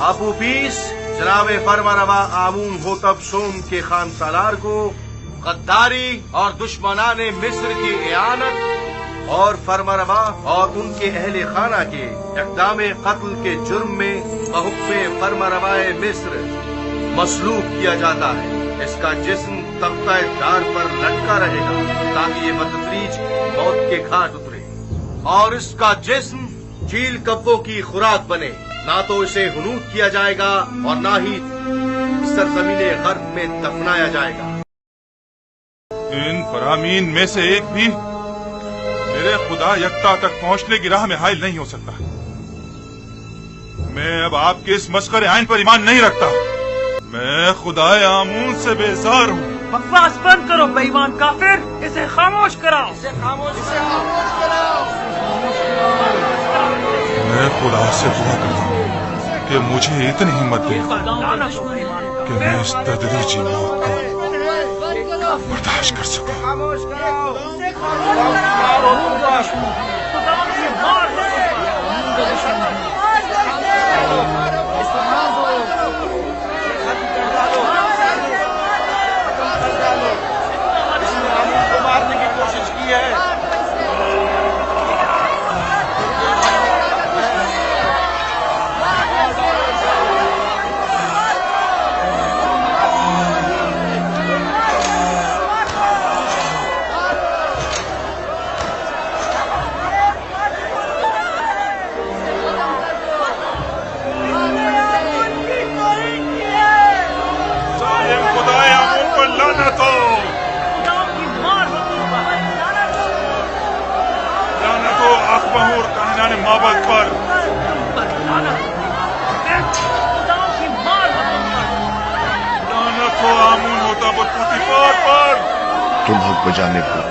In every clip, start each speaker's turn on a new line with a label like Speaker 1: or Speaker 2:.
Speaker 1: ابو پیس جناب فرمانروا آمون ہوتب سوم کے خان سالار کو غداری اور دشمنان مصر کی اعانت اور فرمانروا اور ان کے اہل خانہ کے اقدام قتل کے جرم میں بحکم فرمانروا مصر مسلوب کیا جاتا ہے۔ اس کا جسم تختہ دار پر لٹکا رہے گا تاکہ یہ بتدریج موت کے گھاٹ اترے، اور اس کا جسم چیل کبوں کی خوراک بنے۔ نہ تو اسے ہنوط کیا جائے گا اور نہ ہی سرزمین غرب میں دفنایا جائے گا۔
Speaker 2: ان فرامین میں سے ایک بھی میرے خدا یکتا تک پہنچنے کی راہ میں حائل نہیں ہو سکتا۔ میں اب آپ کے اس مسخرے آئین پر ایمان نہیں رکھتا۔ میں خدا آمون سے بیزار ہوں۔
Speaker 3: بکواس بند کرو بے ایمان کافر، اسے خاموش کراؤ، اسے خاموش کراؤ۔
Speaker 2: میں خدا سے دعا کرتا ہوں کہ مجھے اتنی ہمت دے کہ میں اس تدریجی موت کو برداشت کر سکوں۔
Speaker 1: مارنے کی کوشش کی ہے۔
Speaker 2: مابد پر لعنت ہو آمون ہوتا پوتیفار پر۔
Speaker 4: تم حق بجانب ہو،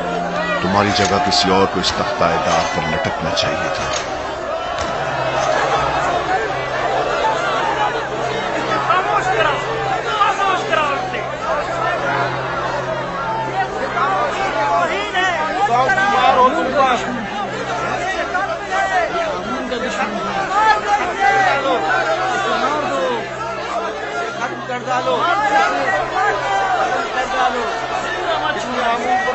Speaker 4: تمہاری جگہ کسی اور کو اس تختہ دار پر لٹکنا چاہیے تھا۔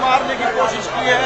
Speaker 1: مارنے کی کوشش کی ہے۔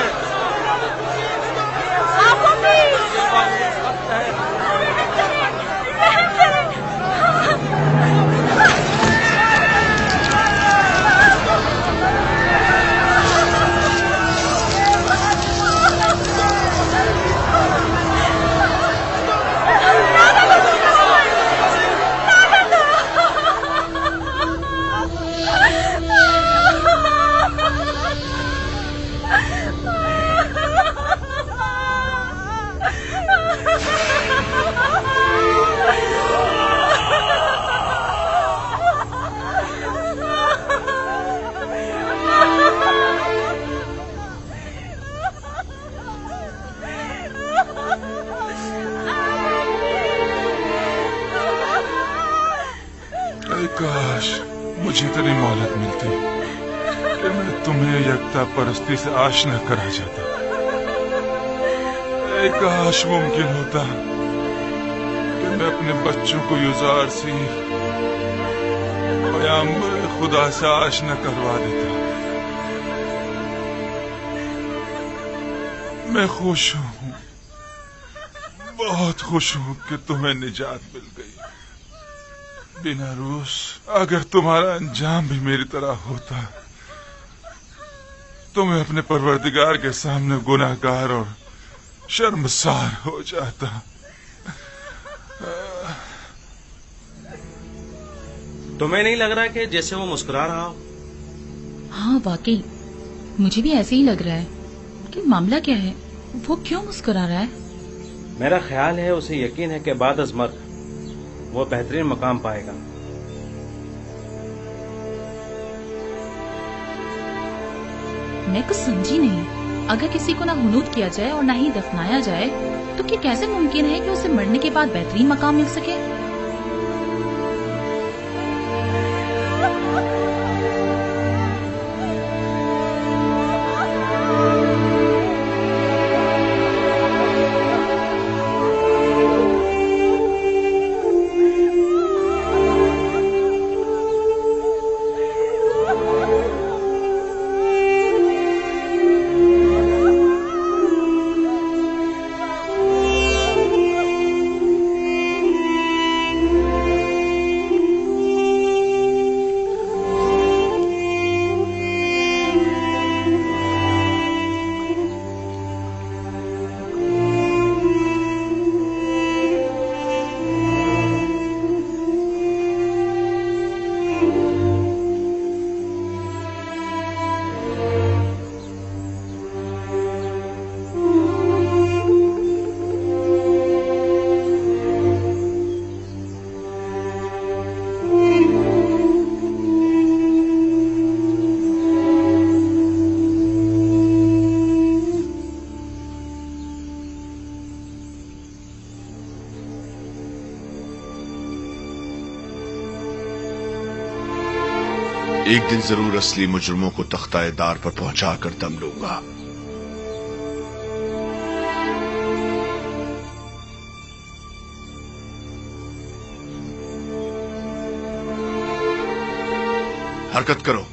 Speaker 2: کاش مجھے اتنی مہلت ملتی کہ میں تمہیں یکتا پرستی سے آشنا کرا جاتا۔ اے کاش ممکن ہوتا کہ میں اپنے بچوں کو یزار سی پیغمبر خدا سے آشنا کروا دیتا۔ میں خوش ہوں، بہت خوش ہوں کہ تمہیں نجات مل گئی۔ بنا روس اگر تمہارا انجام بھی میری طرح ہوتا تو میں اپنے پروردگار کے سامنے گناہگار اور شرمسار ہو جاتا۔
Speaker 1: تمہیں نہیں لگ رہا کہ جیسے وہ مسکرا رہا ہو؟
Speaker 5: ہاں واقعی مجھے بھی ایسے ہی لگ رہا ہے کہ معاملہ کیا ہے، وہ کیوں مسکرا رہا ہے؟
Speaker 6: میرا خیال ہے اسے یقین ہے کہ بعد از مرگ وہ بہترین مقام پائے گا۔
Speaker 5: میں کچھ سمجھی نہیں، اگر کسی کو نہ ہنوط کیا جائے اور نہ ہی دفنایا جائے تو کیا کیسے ممکن ہے کہ اسے مرنے کے بعد بہترین مقام مل سکے؟
Speaker 4: एक दिन जरूर असली मुजरिमों को तख्ता-ए दार पर पहुंचा कर दम लूंगा। हरकत करो।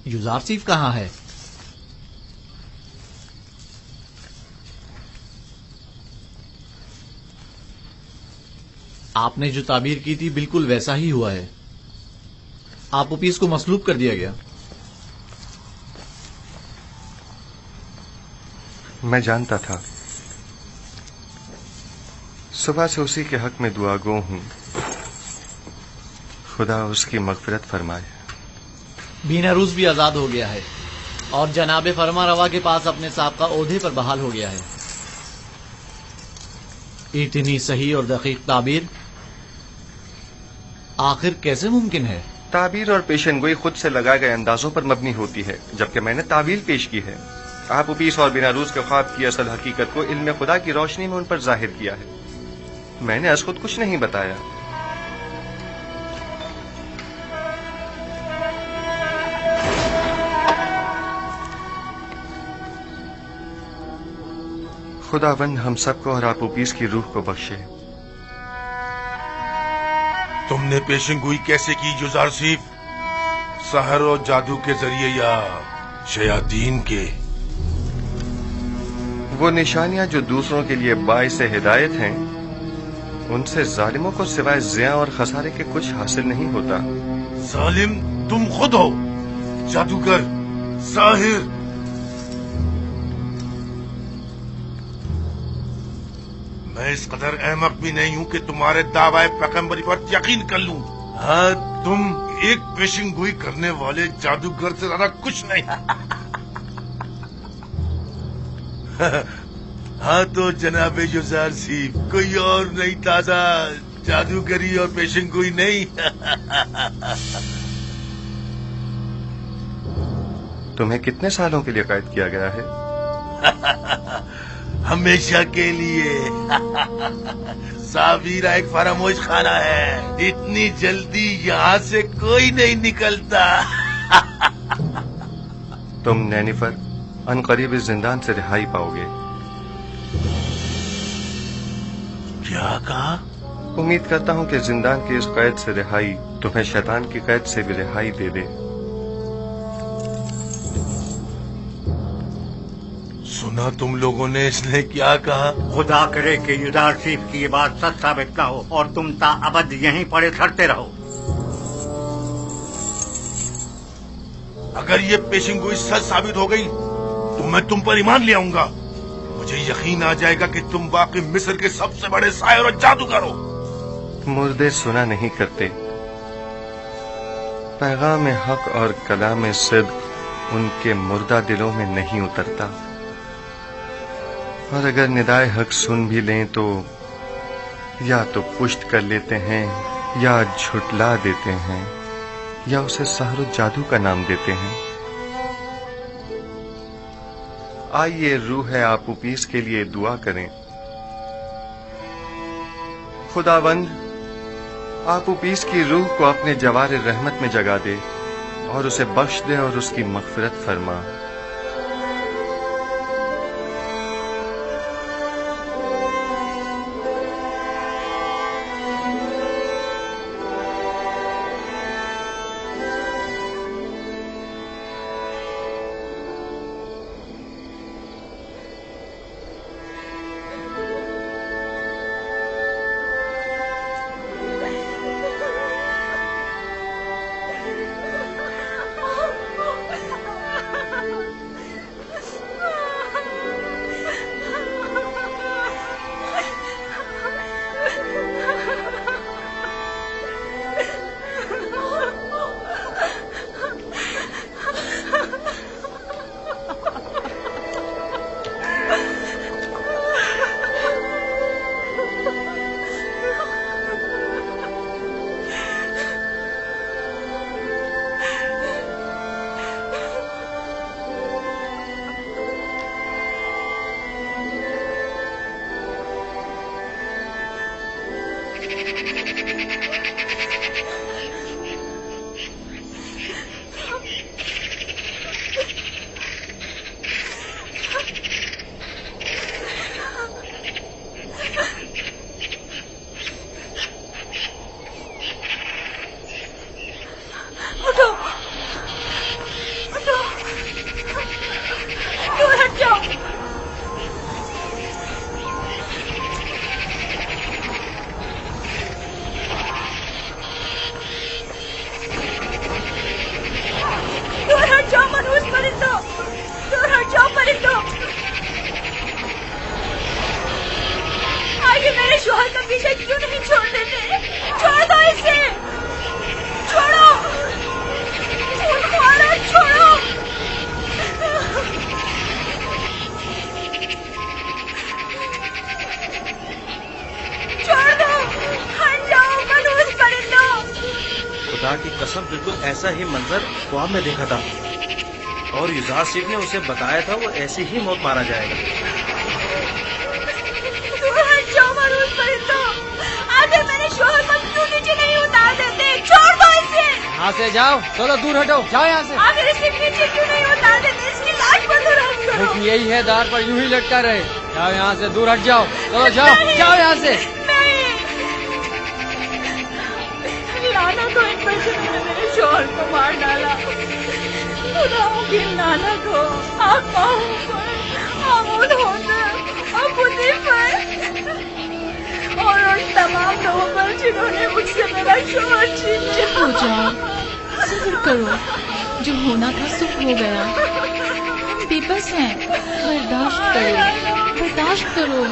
Speaker 7: युजारसीफ कहाँ है? आपने जो ताबीर की थी बिल्कुल वैसा ही हुआ है। आपूपीस को मसलूब कर दिया गया।
Speaker 8: मैं जानता था। सुबह से उसी के हक में दुआ गो हूं। खुदा उसकी मगफिरत फरमाए।
Speaker 7: बीनारूस भी आजाद हो गया है और जनाब फरमा रवा के पास अपने साबका ओहदे पर बहाल हो गया है। इतनी सही और दकीक ताबीर आखिर कैसे मुमकिन है?
Speaker 8: ताबीर और पेशनगोई खुद से लगाए गए अंदाजों पर मबनी होती है, जबकि मैंने तावील पेश की है। आपूपीस और बीनारूस के ख्वाब की असल हकीकत को इल्म खुदा की रोशनी में उन पर जाहिर किया है। मैंने अज खुद कुछ नहीं बताया। खुदावंद हम सबको और आपूपीस की रूह को बख्शे।
Speaker 2: तुमने पेशेंगोई कैसे की युजारसीफ? सहर और जादू के जरिए या शयातीन के?
Speaker 8: वो निशानियां जो दूसरों के लिए बाइस हिदायत हैं, उनसे जालिमों को सिवाय ज़िया और खसारे के कुछ हासिल नहीं होता।
Speaker 2: जालिम तुम खुद हो, जादूगर, साहिर। मैं इस कदर अहमक भी नहीं हूं कि तुम्हारे दावाए पैगंबरी पर यकीन कर लूं। हाँ, तुम एक पेशिंगोई करने वाले जादूगर से ज्यादा कुछ नहीं। हाँ तो जनाब युजारसीफ, कोई और नहीं ताजा जादूगरी और पेशिंगोई नहीं।
Speaker 8: तुम्हें कितने सालों के लिए कैद किया गया है?
Speaker 2: हमेशा के लिए। सावीरा एक फरामोश खाना है, इतनी जल्दी यहाँ से कोई नहीं निकलता।
Speaker 8: तुम नैनीफर अनकरीब इस जिंदान से रिहाई पाओगे।
Speaker 2: क्या कहा?
Speaker 8: उम्मीद करता हूँ कि जिंदान की इस कैद से रिहाई तुम्हें शैतान की कैद से भी रिहाई दे दे।
Speaker 2: सुना तुम लोगों ने इसने क्या कहा?
Speaker 9: खुदा करे कि युजारसीफ की ये बात सच साबित ना हो और तुम ताअबद यहीं पड़े सड़ते रहो।
Speaker 2: अगर ये पेशिंगोई सच साबित हो गई तो मैं तुम पर ईमान ले आऊंगा। मुझे यकीन आ जाएगा कि तुम वाकई मिस्र के सबसे बड़े शायर और जादूगर हो।
Speaker 8: मुर्दे सुना नहीं करते। पैगाम हक और कलाम सिद्क उनके मुर्दा दिलों में नहीं उतरता, और अगर निदाए हक सुन भी लें तो या तो पुष्ट कर लेते हैं, या झुटला देते हैं, या उसे सहर जादू का नाम देते हैं। आइए रूह आपूपीस के लिए दुआ करें। खुदावंद आपूपीस की रूह को अपने जवार रहमत में जगा दे और उसे बख्श दे और उसकी मगफिरत फरमा।
Speaker 6: خدا کی قسم بالکل ایسا ہی منظر خواب میں دیکھا تھا، اور یزار شیخ نے اسے بتایا تھا وہ ایسی ہی موت مارا جائے گا۔
Speaker 10: میرے شوہر کو کیوں نیچے نہیں اتار دیتے؟ چھوڑ دو اسے۔
Speaker 7: یہاں سے جاؤ، چلو دور ہٹو، جاؤ یہاں سے۔
Speaker 10: آپ اسے نیچے کیوں نہیں اتار دیتے؟ اس کی لاش پر دور ہٹ کرو۔
Speaker 7: لیکن یہی ہے، دار پر یوں ہی لٹکا رہے۔ جاؤ یہاں سے، دور ہٹ جاؤ، چلو جاؤ، جاؤ یہاں سے۔
Speaker 10: لعنت ہو ان پر جنہوں نے میرے شوہر کو مار ڈالا۔ خداؤں کی لعنت ہو آپ پاؤں پر، آمود ہوتا اور بدی پر، اور ان تمام لوگوں پر جنہوں نے مجھ سے میرا شوہر چھین لیا۔
Speaker 5: ہو جاؤ، صبر کرو، جو ہونا تھا سب ہو گیا، ہم بے بس ہیں، برداشت کرو، برداشت کرو۔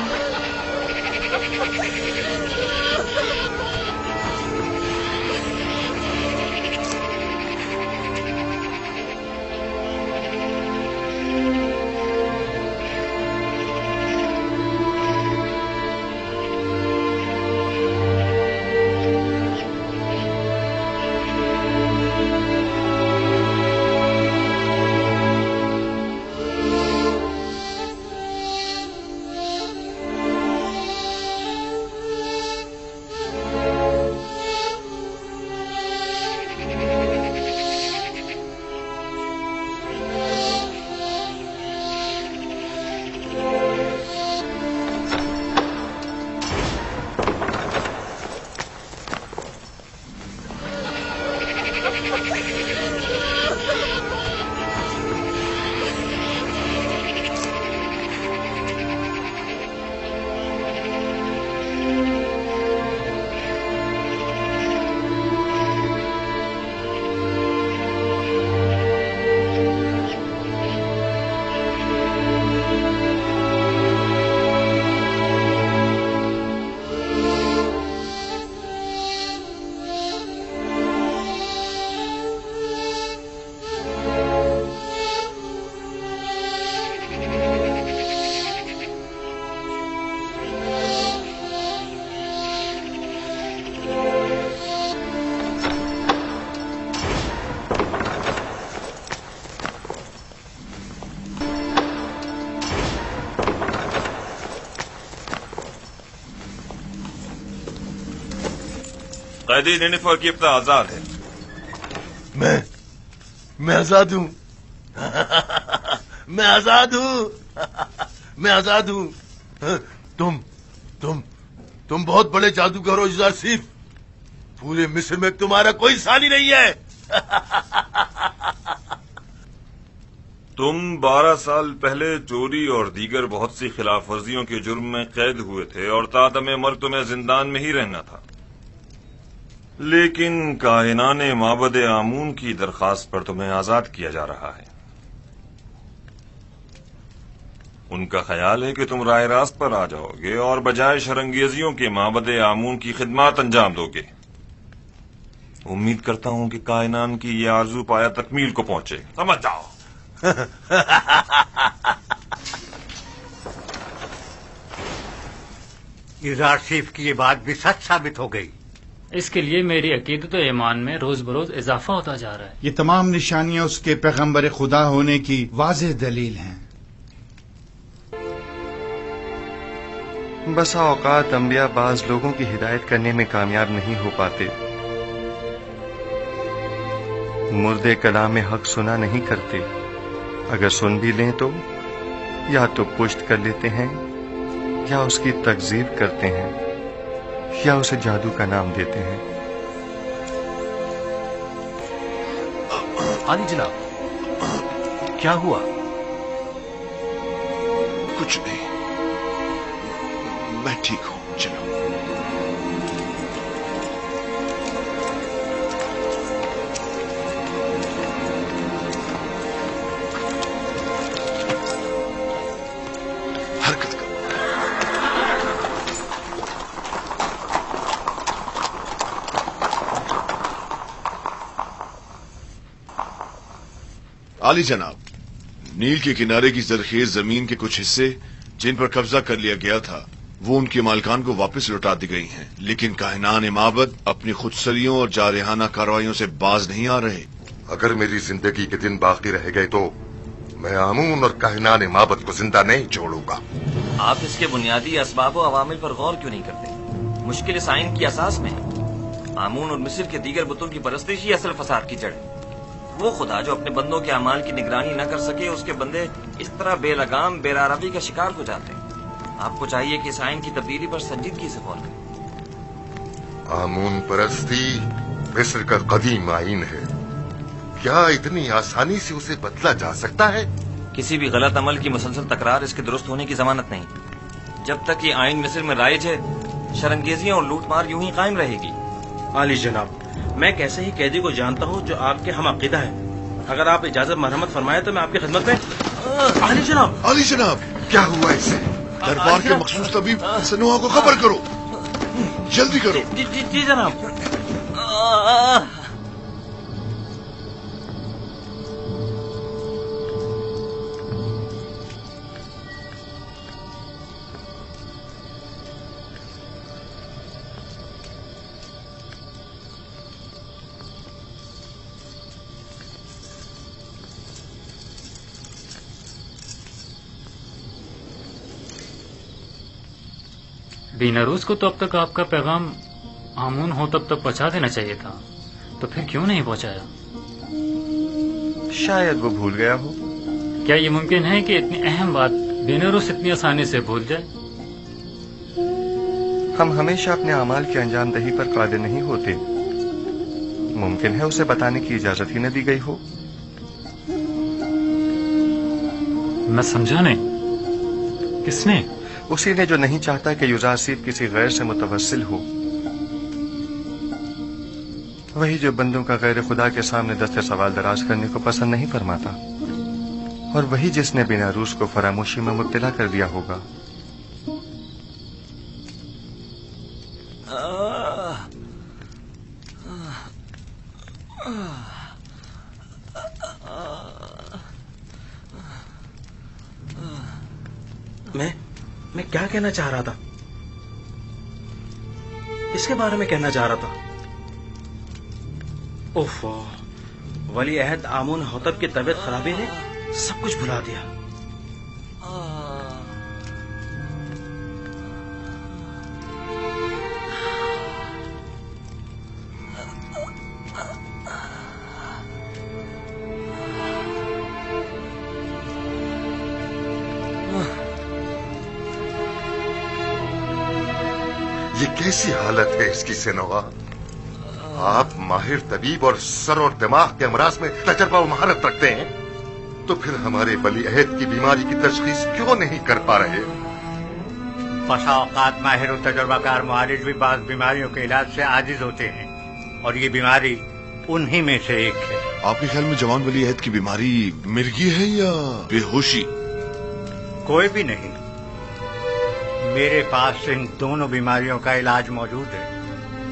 Speaker 11: قیدی نینیفر کی ابتدا آزاد ہے۔
Speaker 2: میں آزاد ہوں، میں آزاد ہوں، میں آزاد ہوں۔ تم بہت بڑے جادوگر ہو یزار شیخ، پورے مصر میں تمہارا کوئی ثانی نہیں ہے۔
Speaker 11: تم 12 سال پہلے چوری اور دیگر بہت سی خلاف ورزیوں کے جرم میں قید ہوئے تھے اور تادم مرگ تمہیں زندان میں ہی رہنا تھا، لیکن کاہنان معبد آمون کی درخواست پر تمہیں آزاد کیا جا رہا ہے۔ ان کا خیال ہے کہ تم راہ راست پر آ جاؤ گے اور بجائے شرنگیزیوں کے معبد آمون کی خدمات انجام دو گے۔ امید کرتا ہوں کہ کائنان کی یہ آرزو پایا تکمیل کو پہنچے، سمجھ جاؤ۔
Speaker 9: یزار شیخ کی یہ بات بھی سچ ثابت ہو گئی۔
Speaker 12: اس کے لیے میری عقیدت و ایمان میں روز بروز اضافہ ہوتا جا رہا ہے۔
Speaker 13: یہ تمام نشانیاں اس کے پیغمبر خدا ہونے کی واضح دلیل ہیں۔
Speaker 8: بسا اوقات انبیاء بعض لوگوں کی ہدایت کرنے میں کامیاب نہیں ہو پاتے، مردے کلام حق سنا نہیں کرتے، اگر سن بھی لیں تو یا تو پشت کر لیتے ہیں یا اس کی تکذیب کرتے ہیں یا اسے جادو کا نام دیتے ہیں۔
Speaker 6: علی جناب، کیا ہوا؟
Speaker 4: کچھ نہیں، میں ٹھیک ہوں جناب۔ حرکت کرو۔ عالی جناب، نیل کے کنارے کی زرخیز زمین کے کچھ حصے جن پر قبضہ کر لیا گیا تھا وہ ان کے مالکان کو واپس لوٹا دی گئی ہیں، لیکن کاہنان معبد اپنی خودسریوں اور جارحانہ کارروائیوں سے باز نہیں آ رہے۔
Speaker 2: اگر میری زندگی کے دن باقی رہ گئے تو میں آمون اور کاہنان معبد کو زندہ نہیں چھوڑوں گا۔
Speaker 14: آپ اس کے بنیادی اسباب و عوامل پر غور کیوں نہیں کرتے؟ مشکل اس آئین کی اساس میں آمون اور مصر کے دیگر بتوں کی پرستش ہی اصل فساد کی جڑ ہے۔ وہ خدا جو اپنے بندوں کے اعمال کی نگرانی نہ کر سکے، اس کے بندے اس طرح بے لگام بے روی کا شکار ہو جاتے ہیں۔ آپ کو چاہیے کہ اس آئین کی تبدیلی پر سنجیدگی سے غور کریں۔
Speaker 2: آمون پرستی مصر کا قدیم آئین ہے، کیا اتنی آسانی سے اسے بدلا جا سکتا ہے؟
Speaker 14: کسی بھی غلط عمل کی مسلسل تکرار اس کے درست ہونے کی ضمانت نہیں۔ جب تک یہ آئین مصر میں رائج ہے، شرنگیزیاں اور لوٹ مار یوں ہی قائم رہے گی۔
Speaker 6: علی جناب، میں ایک ایسے ہی قیدی کو جانتا ہوں جو آپ کے ہم عقیدہ ہے۔ اگر آپ اجازت مرحمت فرمائے تو میں آپ کی خدمت میں۔ علی جناب،
Speaker 4: علی جناب،
Speaker 2: کیا ہوا اسے؟
Speaker 4: دربار کے مخصوص طبیب سنوا کو خبر کرو، جلدی کرو۔
Speaker 6: جی جناب۔
Speaker 12: بیناروس کو تو اب تک آپ کا پیغام آمون ہو تب تک پہنچا دینا چاہیے تھا، تو پھر کیوں نہیں پہنچایا؟
Speaker 8: شاید وہ بھول گیا ہو۔
Speaker 12: کیا یہ ممکن ہے کہ اتنی اہم بات بیناروس اتنی آسانی سے بھول جائے؟
Speaker 8: ہم ہمیشہ اپنے اعمال کی انجام دہی پر قادر نہیں ہوتے، ممکن ہے اسے بتانے کی اجازت ہی نہ دی گئی ہو۔
Speaker 12: میں سمجھا نہیں، کس نے؟
Speaker 8: اسی نے جو نہیں چاہتا کہ یوزاسیب کسی غیر سے متوسل ہو، وہی جو بندوں کا غیر خدا کے سامنے دست سوال دراز کرنے کو پسند نہیں فرماتا، اور وہی جس نے بیناروس کو فراموشی میں مبتلا کر دیا ہوگا۔
Speaker 6: میں کیا کہنا چاہ رہا تھا؟ اس کے بارے میں کہنا چاہ رہا تھا۔ اوف، ولی عہد آمون ہوتب کی طبیعت خرابی نے سب کچھ بھلا دیا۔
Speaker 2: یہ کیسی حالت ہے اس کی سنوا؟ آپ ماہر طبیب اور سر اور دماغ کے امراض میں تجربہ و مہارت رکھتے ہیں، تو پھر ہمارے ولی عہد کی بیماری کی تشخیص کیوں نہیں کر پا رہے؟
Speaker 9: بسا اوقات ماہر و تجربہ کار معالج بھی بعض بیماریوں کے علاج سے عاجز ہوتے ہیں، اور یہ بیماری انہی میں سے ایک ہے۔
Speaker 4: آپ کے خیال میں جوان ولی عہد کی بیماری مرگی ہے یا بے ہوشی؟
Speaker 9: کوئی بھی نہیں، میرے پاس ان دونوں بیماریوں کا علاج موجود ہے،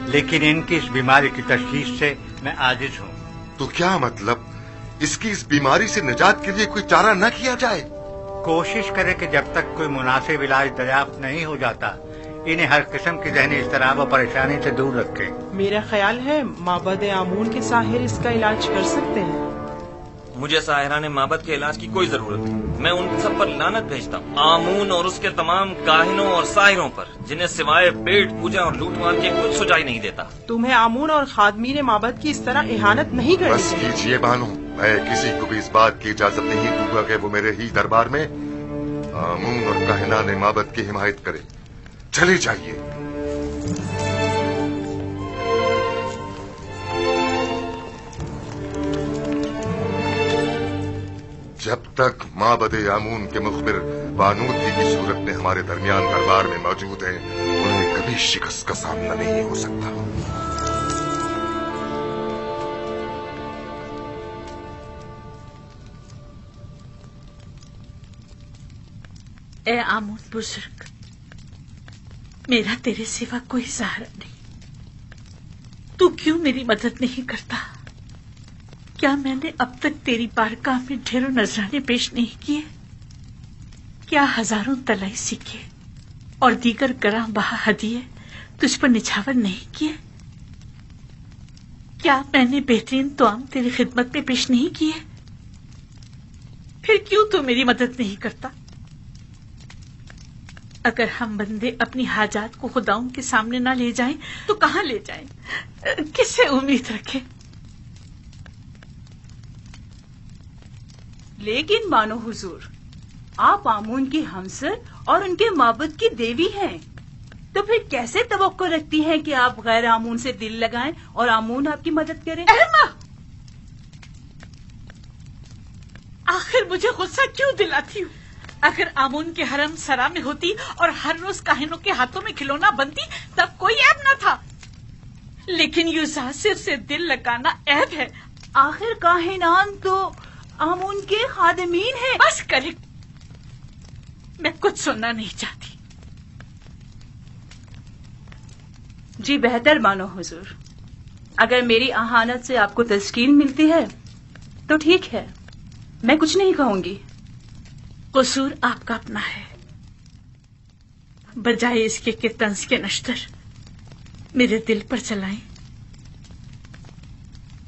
Speaker 9: لیکن ان کی اس بیماری کی تشخیص سے میں عاجز ہوں۔
Speaker 2: تو کیا مطلب اس کی اس بیماری سے نجات کے لیے کوئی چارہ نہ کیا جائے؟
Speaker 9: کوشش کرے کہ جب تک کوئی مناسب علاج دریافت نہیں ہو جاتا انہیں ہر قسم کی ذہنی اضطراب و پریشانی سے دور رکھے۔
Speaker 15: میرا خیال ہے معبد آمون کے ساحر اس کا علاج کر سکتے ہیں۔
Speaker 14: مجھے ساحران معبد کے علاج کی کوئی ضرورت نہیں۔ मैं उन सब पर लानत भेजता हूँ, आमून और उसके तमाम काहिनों और साहिरों पर, जिन्हें सिवाय पेट पूजा और लूटमार के कुछ सुझाई नहीं देता।
Speaker 15: तुम्हें आमून और खादमीन माबद की इस तरह इहानत नहीं करनी
Speaker 2: बस
Speaker 15: चाहिए।
Speaker 2: कीजिए बानो, मैं किसी को भी इस बात की इजाजत नहीं दूंगा कि वो मेरे ही दरबार में आमून और काहिनान माबद की हिमायत करे। चली जाइए। जब तक माबद आमून के मुखबिर बानूदी की सूरत में हमारे दरमियान दरबार में मौजूद हैं, उन्हें कभी शिकस्त का सामना नहीं हो सकता।
Speaker 10: ए आमून बुजुर्ग, मेरा तेरे सिवा कोई सहारा नहीं। तू क्यों मेरी मदद नहीं करता? क्या मैंने अब तक तेरी बारगाह में ढेरों नजराने पेश नहीं किए? क्या हजारों तलाई सिक्के और दीगर गरां बहा हदिये तुझ पर निछावर नहीं किए? क्या मैंने बेहतरीन तोआम तेरी खिदमत में पेश नहीं किए? फिर क्यों तू मेरी मदद नहीं करता? अगर हम बंदे अपनी हाजात को खुदाओं के सामने ना ले जाएं, तो कहाँ ले जाएं? किससे उम्मीद रखें?
Speaker 16: लेकिन मानो हुजूर, आप आमून की हमसर और उनके माबुद की देवी हैं, तो फिर कैसे तवक्को रखती हैं कि आप गैर आमून से दिल लगाएं और आमून आपकी मदद करे?
Speaker 10: आखिर मुझे गुस्सा क्यों दिलाती हूँ? अगर आमून के हरम सरा में होती और हर रोज काहिनों के हाथों में खिलौना बनती, तब कोई ऐब न था। लेकिन युजासिर से दिल लगाना ऐब है।
Speaker 16: आखिर काहिनान तो आमून के खादिमीन हैं।
Speaker 10: बस करी, मैं कुछ सुनना नहीं चाहती।
Speaker 16: जी बेहतर मानो हुजूर, अगर मेरी आहानत से आपको तस्कीन मिलती है तो ठीक है, मैं कुछ नहीं कहूंगी।
Speaker 10: कसूर आपका अपना है। बजाय इसके कि तंज के नश्तर मेरे दिल पर चलाएं,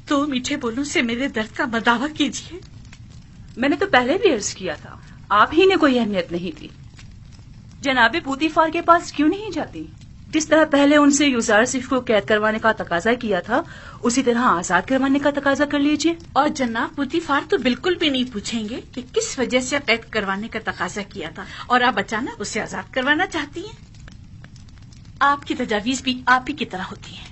Speaker 10: तो मीठे बोलों से मेरे दर्द का मदावा कीजिए।
Speaker 16: मैंने तो पहले भी अर्ज किया था, आप ही ने कोई अहमियत नहीं दी। जनाबे पूतीफार के पास क्यों नहीं जाती? जिस तरह पहले उनसे युजारसिफ को कैद करवाने का तकाजा किया था, उसी तरह आजाद करवाने का तकाजा कर लीजिए।
Speaker 10: और जनाब पुतीफार तो बिल्कुल भी नहीं पूछेंगे कि किस वजह से कैद करवाने का तकाजा किया था और आप अचानक उसे आजाद करवाना चाहती हैं। आपकी तजावीज भी आप ही की तरह होती हैं।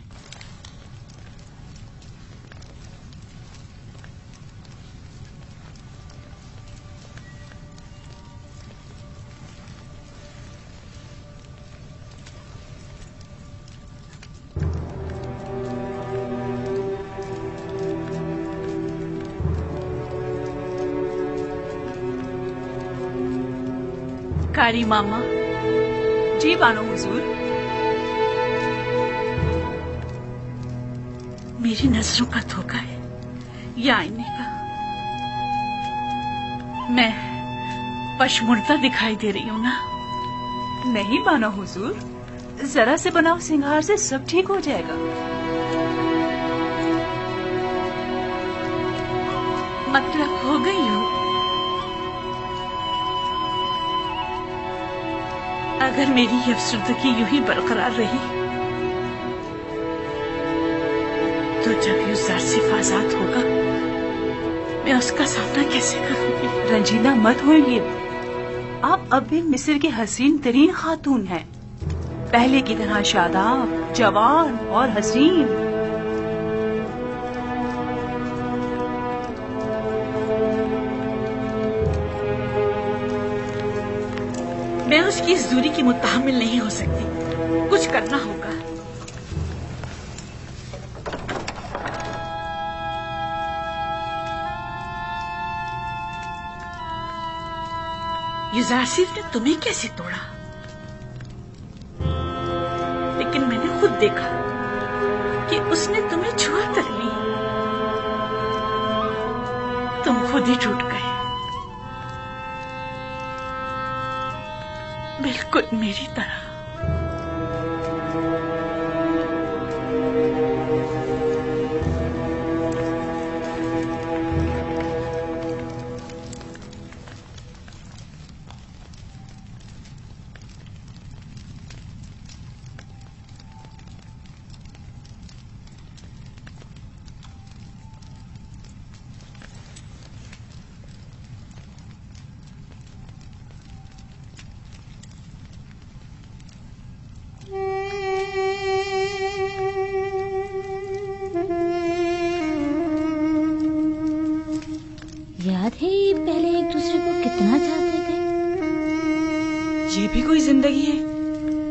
Speaker 10: कारी मामा।
Speaker 16: जी बानो हुजूर।
Speaker 10: मेरी नजरों का धोखा है या आईने का? मैं पशमुर्दा दिखाई दे रही हूँ ना?
Speaker 16: नहीं बानो हुजूर, जरा से बनाओ सिंगार से सब ठीक हो जाएगा।
Speaker 10: मतलब हो गई हूँ। अगर मेरी ये अफसरदगी यूं ही बरकरार रही, तो जब युजारसिफ आजाद होगा, मैं उसका सामना कैसे करूंगी?
Speaker 16: रंजीदा मत होइए, आप अब भी मिस्र की हसीन तरीन खातून हैं, पहले की तरह शादाब, जवान और हसीन।
Speaker 10: मैं उसकी इस दूरी की मुतहम्मिल नहीं हो सकती। कुछ करना होगा। युजारसिफ ने तुम्हें कैसे तोड़ा? लेकिन मैंने खुद देखा कि उसने तुम्हें छुआ तक ली। तुम खुद ही टूट गए, बिल्कुल मेरी तरह। भी कोई जिंदगी है?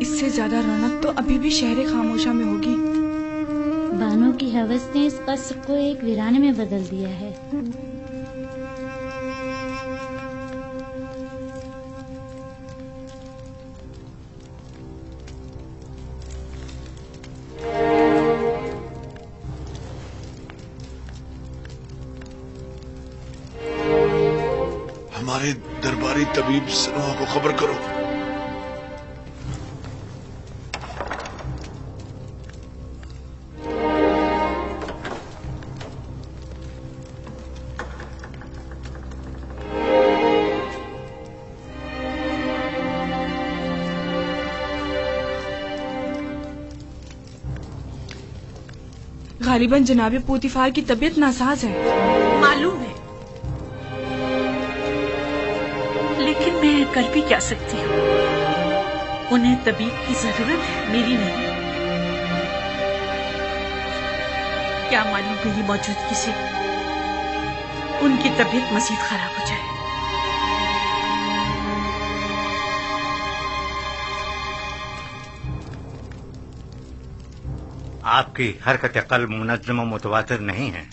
Speaker 10: इससे ज्यादा रौनक तो अभी भी शहर खामोशा में होगी।
Speaker 17: बानो की हवस ने इस कस्र को एक वीराने में बदल दिया है।
Speaker 4: हमारे दरबारी तबीब सनोहा को खबर करो।
Speaker 10: गालिबन जनाबे पूतीफार की तबीयत नासाज है।
Speaker 16: मालूम है, लेकिन मैं कर भी क्या सकती हूँ? उन्हें तबीब की जरूरत है, मेरी नहीं। क्या मालूम मेरी मौजूदगी से उनकी तबीयत मजीद खराब हो जाए।
Speaker 9: आपकी हरकत क़ल्ब मुनज़्ज़म व मुतवातिर नहीं है।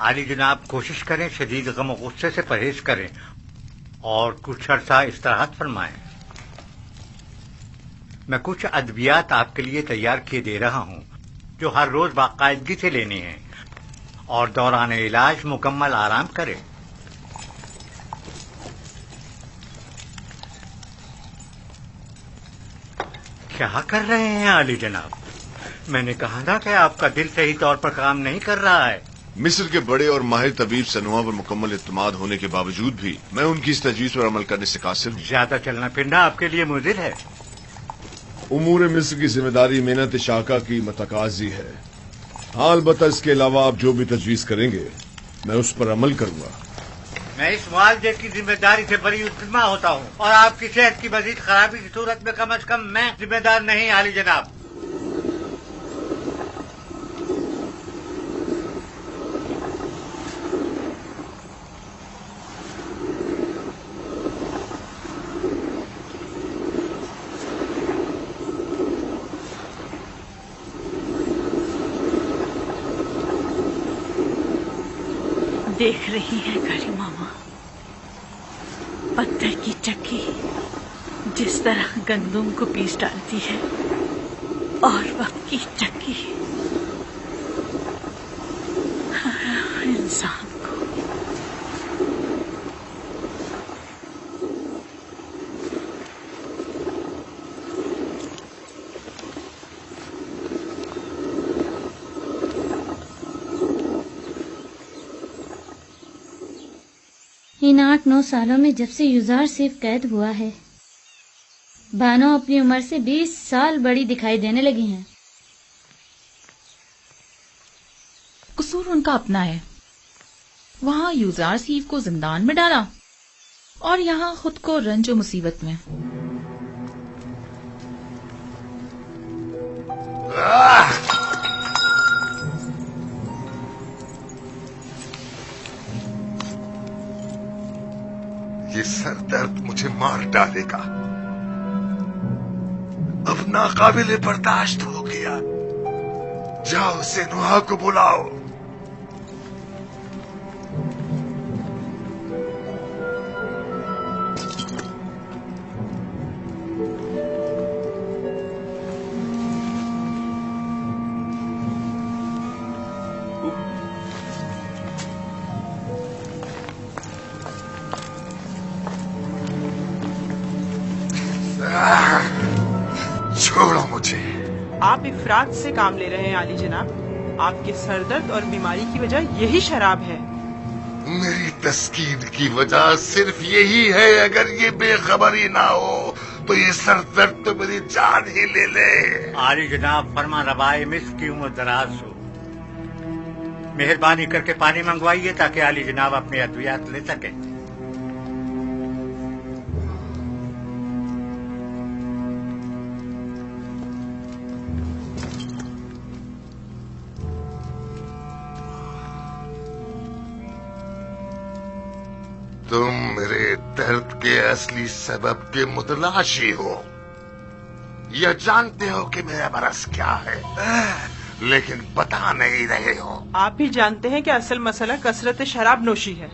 Speaker 9: आली जनाब, कोशिश करें शदीद गम और गुस्से से परहेज करें और कुछ अर्सा इस्तिराहत फरमाएं। मैं कुछ अद्वियात आपके लिए तैयार किए दे रहा हूं जो हर रोज बाकायदगी से लेनी है और दौरान इलाज मुकम्मल आराम करें। क्या कर रहे हैं आली जनाब? मैंने कहा था कि आपका दिल सही तौर पर काम नहीं कर रहा है।
Speaker 4: मिस्र के बड़े और माहिर तबीब सनोहा पर मुकम्मल इत्मीनान होने के बावजूद भी मैं उनकी इस तजवीज पर अमल करने से कासिर हूँ।
Speaker 9: ज्यादा चलना फिरना आपके लिए मुज़िर है।
Speaker 4: उमूर मिस्र की जिम्मेदारी मेहनत शाका की मतकाजी है। हाँ, अलबत्ता इसके अलावा आप जो भी तजवीज करेंगे मैं उस पर अमल करूंगा।
Speaker 9: मैं इस मुआवजे की जिम्मेदारी से बड़ी उतमा होता हूँ और आपकी सेहत की मजीद खराबी की सूरत में कम अज कम मैं जिम्मेदार नहीं आली जनाब।
Speaker 16: देख रही है करी मामा, पत्थर की चक्की जिस तरह गंदुम को पीस डालती है और वक्त की चक्की इंसान को।
Speaker 17: इन 8-9 सालों में जब से युजार सिर्फ कैद हुआ है, बानो अपनी उम्र से 20 साल बड़ी दिखाई देने लगी हैं।
Speaker 5: कसूर उनका अपना है। वहां यूजार सीफ को जिंदान में डाला और यहाँ खुद को रंज मुसीबत में।
Speaker 2: ये सर दर्द मुझे मार डालेगा। अब नाकाबिले बर्दाश्त हो गया। जाओ सनोहा को बुलाओ। छोड़ो मुझे।
Speaker 15: आप इफरात से काम ले रहे हैं आली जनाब। आपके सरदर्द और बीमारी की वजह यही शराब है।
Speaker 2: मेरी तस्कीन की वजह सिर्फ यही है। अगर ये बेखबरी ना हो तो ये सरदर्द तो मेरी जान ही ले ले।
Speaker 9: आली जनाब, फरमा रवाए मिस्र की उम्र दराज हो। मेहरबानी करके पानी मंगवाइए ताकि आली जनाब अपने अद्वियात ले सके।
Speaker 2: तुम मेरे दर्द के असली सबब के मुतलाशी हो। यह जानते हो कि मेरा मरज क्या है, लेकिन बता नहीं रहे हो।
Speaker 15: आप भी जानते हैं कि असल मसला कसरत शराब नोशी है।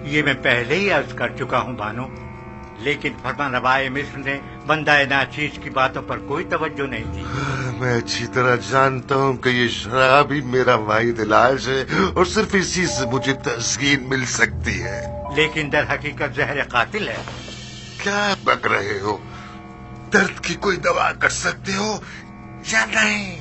Speaker 9: ये मैं पहले ही अर्ज कर चुका हूँ बानो, लेकिन फरमान रवाए मिस्र ने बंदा नाचीज की बातों पर कोई तवज्जो नहीं दी।
Speaker 2: मैं अच्छी तरह जानता हूँ कि ये शराब ही मेरा वाहिद इलाज है और सिर्फ इसी से मुझे तस्कीन मिल सकती है।
Speaker 9: लेकिन दर हकीकत जहर कातिल है।
Speaker 2: क्या बक रहे हो? दर्द की कोई दवा कर सकते हो या नहीं?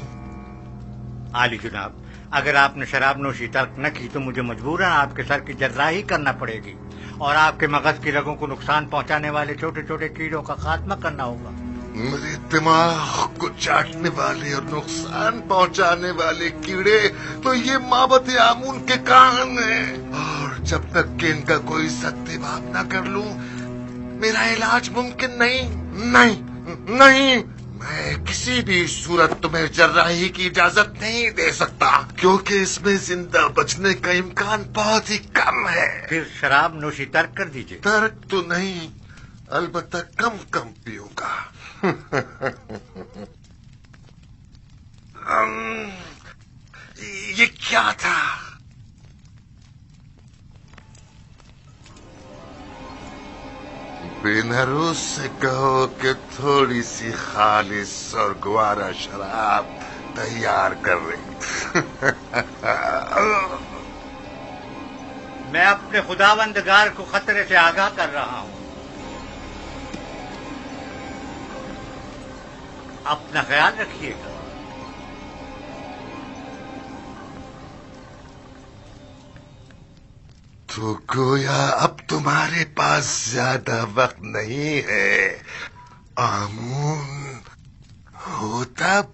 Speaker 9: आली जनाब, अगर आपने शराब नोशी तर्क न की तो मुझे मजबूरन आपके सर की जर्राही करना पड़ेगी और आपके मगज की रगों को नुकसान पहुंचाने वाले छोटे छोटे कीड़ों का खात्मा करना होगा।
Speaker 2: मेरे दिमाग को चाटने वाले और नुकसान पहुंचाने वाले कीड़े तो ये माबत आमून के कान हैं, और जब तक कि इनका कोई सत्याभाव न कर लूं मेरा इलाज मुमकिन नहीं। नहीं नहीं, मैं किसी भी सूरत तुम्हें जर्राही की इजाजत नहीं दे सकता, क्योंकि इसमें जिंदा बचने का इम्कान बहुत ही कम है।
Speaker 9: फिर शराब नोशी तर्क कर दीजिए।
Speaker 2: तर्क तो नहीं, अलबत्ता कम कम पीऊंगा। ये क्या था? बेनरूस से कहो कि थोड़ी सी खालिस और ग्वारा शराब तैयार कर रही।
Speaker 9: मैं अपने खुदावंदगार को खतरे से आगाह कर रहा हूँ। अपना ख्याल रखिएगा।
Speaker 2: तो गोया अब तुम्हारे पास ज्यादा वक्त नहीं है आमून हो तब।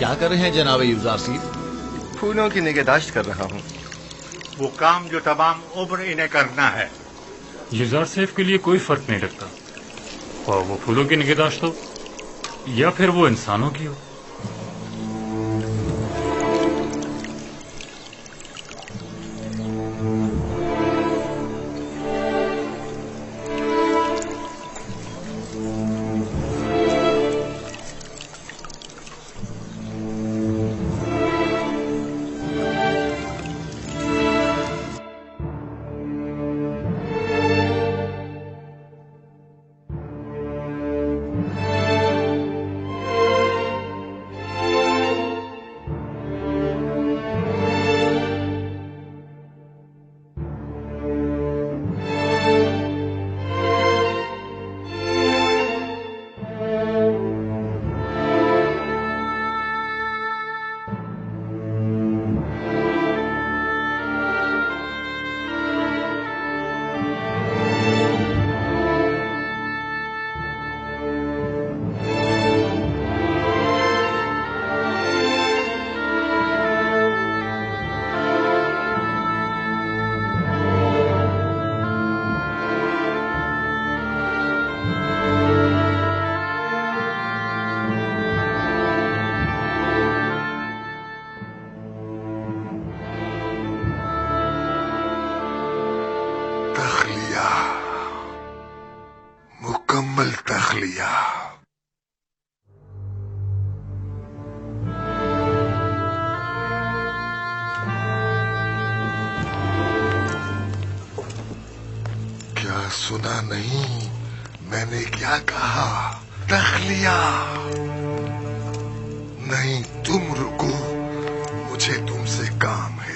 Speaker 7: کیا کر رہے ہیں جناب یوزار سیف؟
Speaker 8: پھولوں کی نگہداشت کر رہا ہوں.
Speaker 9: وہ کام جو تمام عمر انہیں کرنا ہے.
Speaker 12: یوزار سیف کے لیے کوئی فرق نہیں رکھتا، اور وہ پھولوں کی نگہداشت ہو یا پھر وہ انسانوں کی ہو.
Speaker 2: مکمل تخلیہ. کیا سنا نہیں میں نے کیا کہا؟ تخلیہ. نہیں تم رکو، مجھے تم سے کام ہے.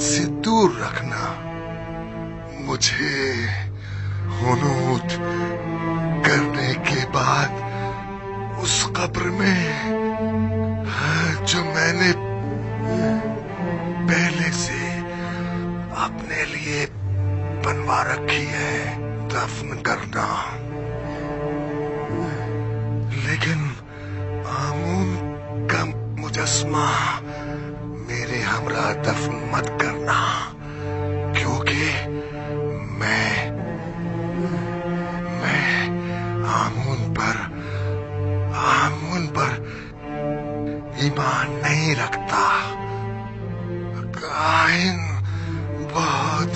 Speaker 2: سے دور رکھنا. مجھے حنوط کرنے کے بعد اس قبر میں جو میں نے پہلے سے اپنے لیے بنوا رکھی ہے دفن کرنا. لیکن آمون کا مجسمہ میرے ہمراہ دفن مت کرنا، کیونکہ میں آمون پر ایمان نہیں رکھتا. کاہن بہت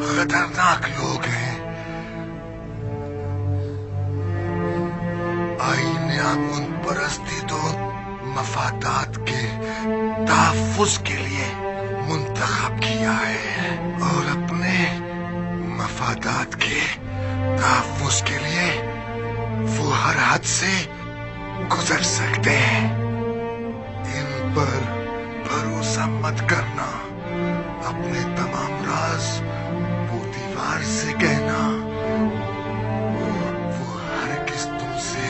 Speaker 2: خطرناک لوگ ہیں. آئین آمون پرستی تو مفادات کے تحفظ کے لیے منتخب کیا ہے، اور اپنے مفادات کے تحفظ کے لیے وہ ہر حد سے گزر سکتے ہیں. ان پر بھروسہ مت کرنا. اپنے تمام راز پوتیوار سے کہنا. وہ ہرگز تم سے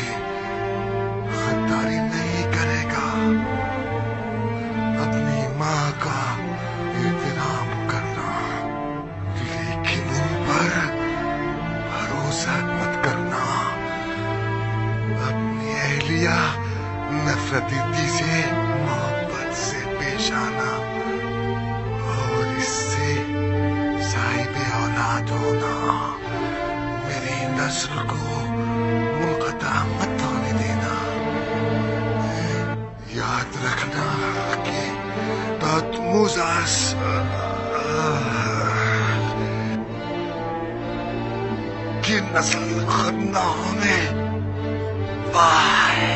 Speaker 2: غداری نہیں کرے گا. اپنی ماں کا احترام کرنا، لیکن ان پر بھروسہ مت کرنا. اپنی اہلیہ نفرتی سے محبت سے پیش آنا، اور اس سے صاحب اولاد ہونا. میری نسل کو منقطع مت ہونے دینا. یاد رکھنا کہ تحتموزاس کی نسل ختم نہ ہونے پائے.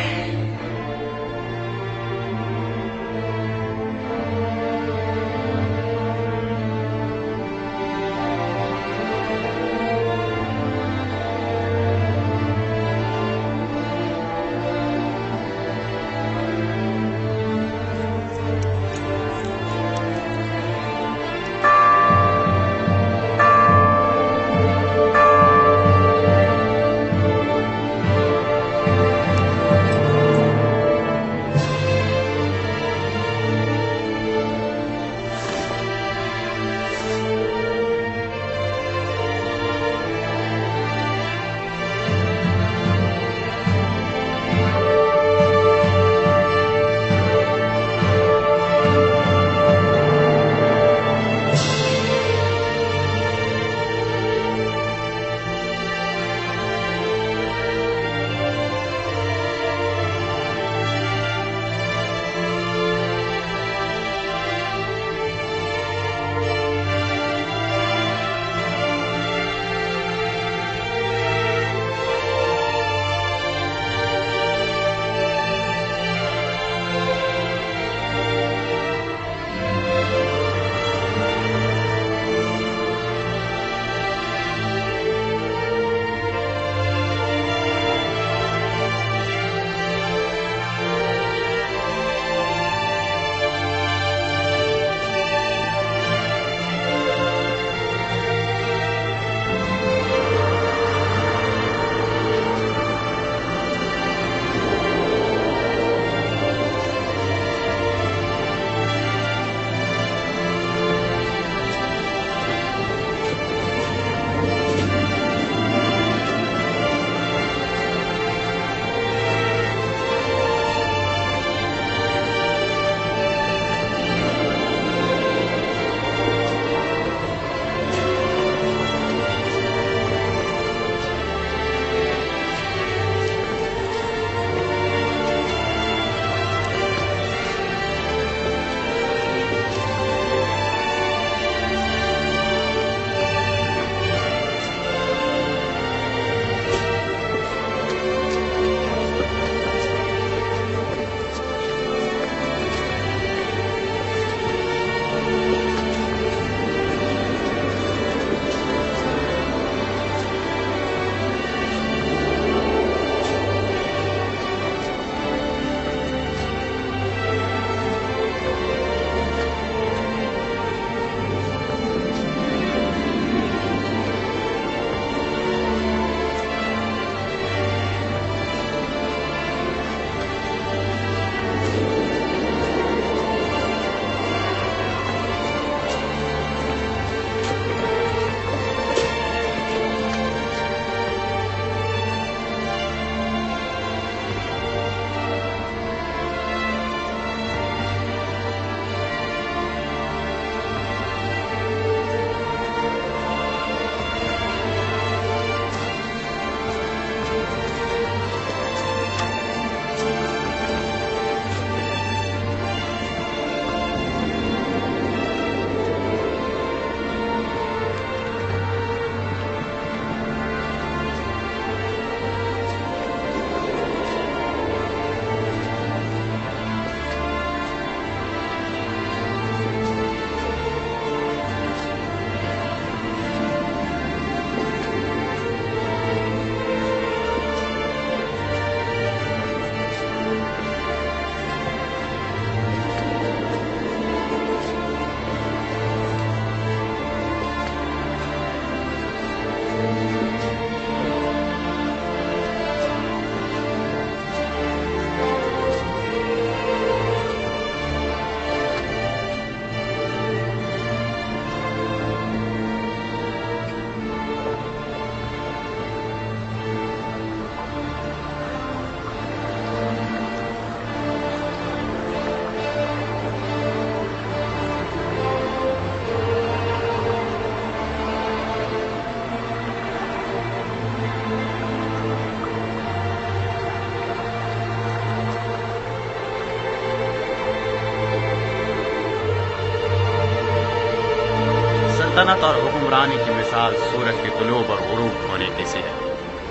Speaker 18: सल्तनत और हुक्मरानी की मिसाल सूरज के तुलूब और गुरूब होने की सी है।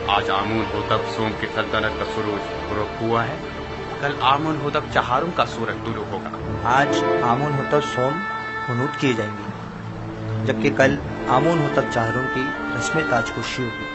Speaker 18: आज आमून होतब सोम की सल्तनत का सूरज गुरूब हुआ है, कल आमून होतब चहारुम का सूरज तुलू होगा।
Speaker 19: आज आमून होतब सोम हुनूद किए जाएंगे, जबकि कल आमून होतब चहारुम की रस्म ताजपोशी होगी।